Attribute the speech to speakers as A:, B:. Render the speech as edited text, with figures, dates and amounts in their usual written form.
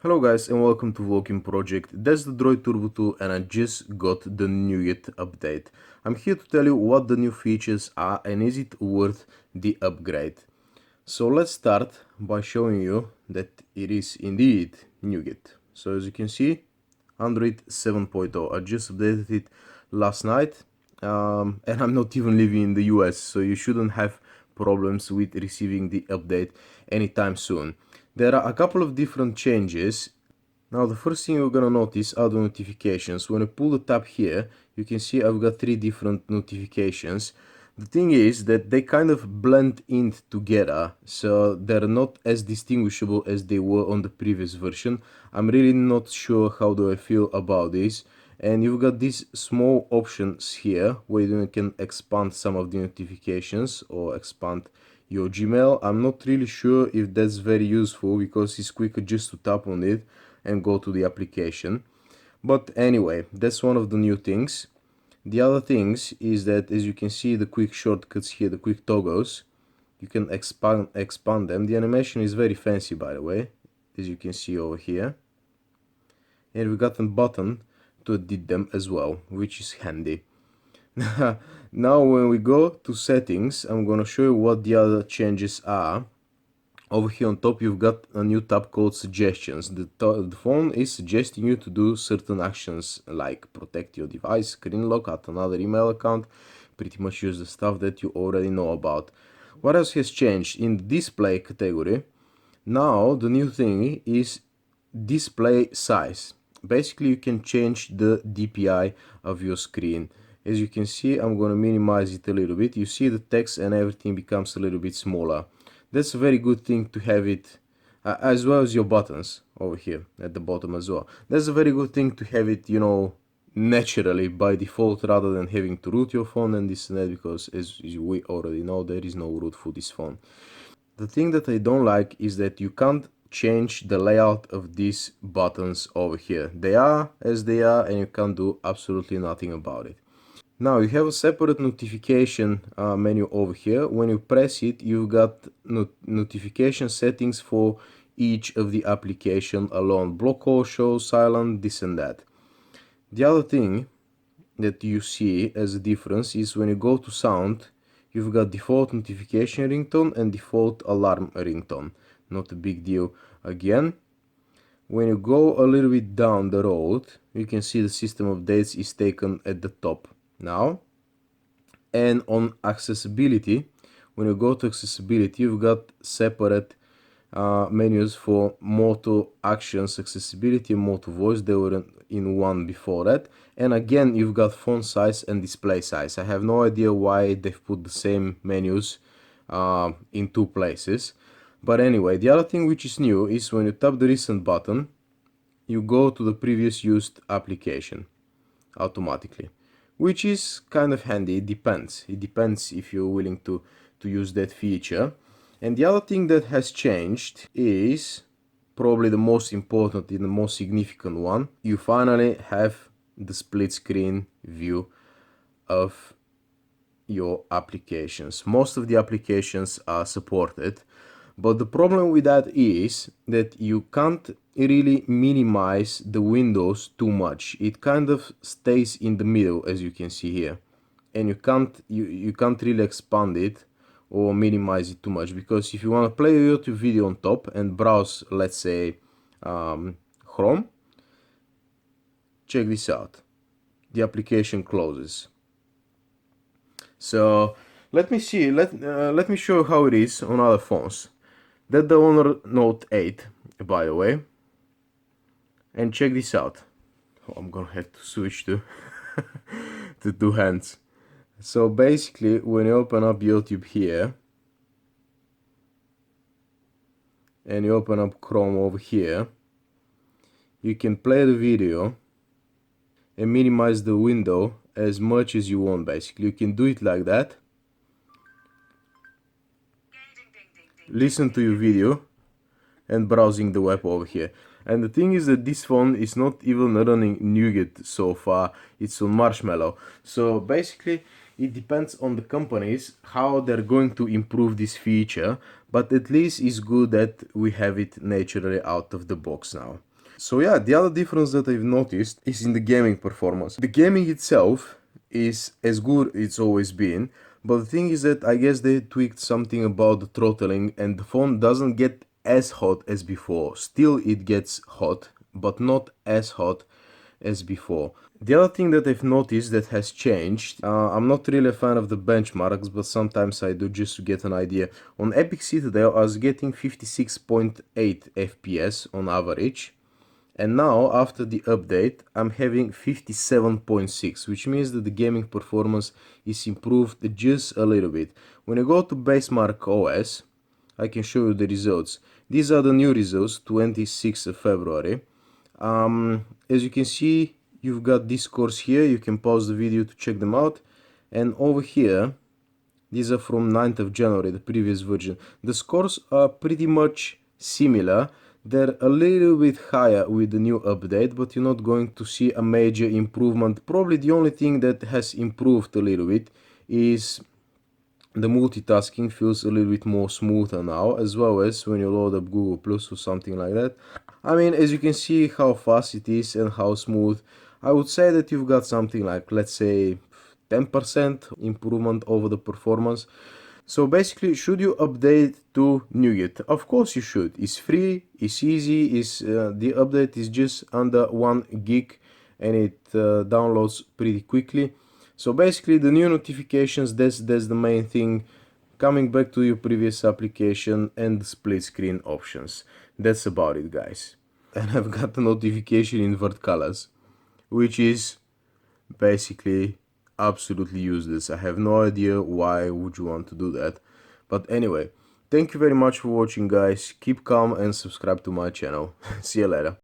A: Hello guys and welcome to Walking Project. That's the Droid Turbo 2 and I just got the Nougat update. I'm here to tell you what the new features are and is it worth the upgrade. So let's start by showing you that it is indeed Nougat. So as you can see, Android 7.0. I just updated it last night and I'm not even living in the US, so you shouldn't have problems with receiving the update anytime soon. There are a couple of different changes. Now the first thing you're gonna notice are the notifications. When I pull the tab here, you can see I've got three different notifications. The thing is that they kind of blend in together, so they're not as distinguishable as they were on the previous version. I'm really not sure how do I feel about this. And you've got these small options here where you can expand some of the notifications or expand your Gmail. I'm not really sure if that's very useful because it's quicker just to tap on it and go to the application. But anyway, that's one of the new things. The other things is that, as you can see, the quick shortcuts here, the quick toggles, you can expand them. The animation is very fancy, by the way, as you can see over here. And we got a button to edit them as well, which is handy. Now when we go to settings, I'm gonna show you what the other changes are. Over here on top you've got a new tab called suggestions. The phone is suggesting you to do certain actions like protect your device, screen lock, add another email account, pretty much use the stuff that you already know about. What else has changed? In the display category, now the new thing is display size. Basically you can change the DPI of your screen. As you can see, I'm going to minimize it a little bit. You see the text and everything becomes a little bit smaller. That's a very good thing to have it, as well as your buttons over here at the bottom as well. That's a very good thing to have it, you know, naturally by default rather than having to root your phone and this and that, because as we already know, there is no root for this phone. The thing that I don't like is that you can't change the layout of these buttons over here. They are as they are and you can't do absolutely nothing about it. Now you have a separate notification menu over here. When you press it, you've got notification settings for each of the application alone. Block all, show, silent, this and that. The other thing that you see as a difference is when you go to sound, you've got default notification ringtone and default alarm ringtone. Not a big deal again. When you go a little bit down the road, you can see the system updates is taken at the top now. And on accessibility, when you go to accessibility, you've got separate menus for Moto Actions accessibility and Moto Voice. They were in one before that. And again, you've got font size and display size. I have no idea why they've put the same menus in two places. But anyway, the other thing which is new is when you tap the recent button, you go to the previous used application automatically, which is kind of handy. It depends if you're willing to use that feature. And the other thing that has changed is probably the most important and the most significant one. You finally have the split screen view of your applications. Most of the applications are supported, but the problem with that is that you can't really minimize the windows too much. It kind of stays in the middle, as you can see here, and you can't really expand it or minimize it too much, because if you want to play a YouTube video on top and browse, let's say Chrome, check this out, the application closes. So let me see, let me show you how it is on other phones. That's the Honor Note 8, by the way. And check this out. Oh, I'm gonna have to switch to to two hands. So basically, when you open up YouTube here and you open up Chrome over here, you can play the video and minimize the window as much as you want. Basically, you can do it like that. Listen to your video and browsing the web over here. And the thing is that this phone is not even running Nougat so far, it's on Marshmallow. So basically it depends on the companies how they're going to improve this feature, but at least it's good that we have it naturally out of the box now. So yeah, the other difference that I've noticed is in the gaming performance. The gaming itself is as good it's always been, but the thing is that I guess they tweaked something about the throttling and the phone doesn't get as hot as before. Still it gets hot, but not as hot as before. The other thing that I've noticed that has changed, I'm not really a fan of the benchmarks, but sometimes I do just to get an idea. On Epic Citadel I was getting 56.8 FPS on average, and now after the update I'm having 57.6, which means that the gaming performance is improved just a little bit. When I go to Basemark OS, I can show you the results. These are the new results, 26th of February. As you can see, you've got these scores here. You can pause the video to check them out. And over here, these are from 9th of January, the previous version. The scores are pretty much similar. They're a little bit higher with the new update, but you're not going to see a major improvement. Probably the only thing that has improved a little bit is the multitasking feels a little bit more smoother now, as well as when you load up Google Plus or something like that. I mean, as you can see how fast it is and how smooth, I would say that you've got something like, let's say, 10% improvement over the performance. So basically, should you update to Nougat? Of course you should. It's free, it's easy, the update is just under 1 gig and it downloads pretty quickly. So basically the new notifications, that's the main thing. Coming back to your previous application and the split screen options. That's about it, guys. And I've got the notification invert colors, which is basically absolutely useless. I have no idea why would you want to do that. But anyway, thank you very much for watching, guys. Keep calm and subscribe to my channel. See you later.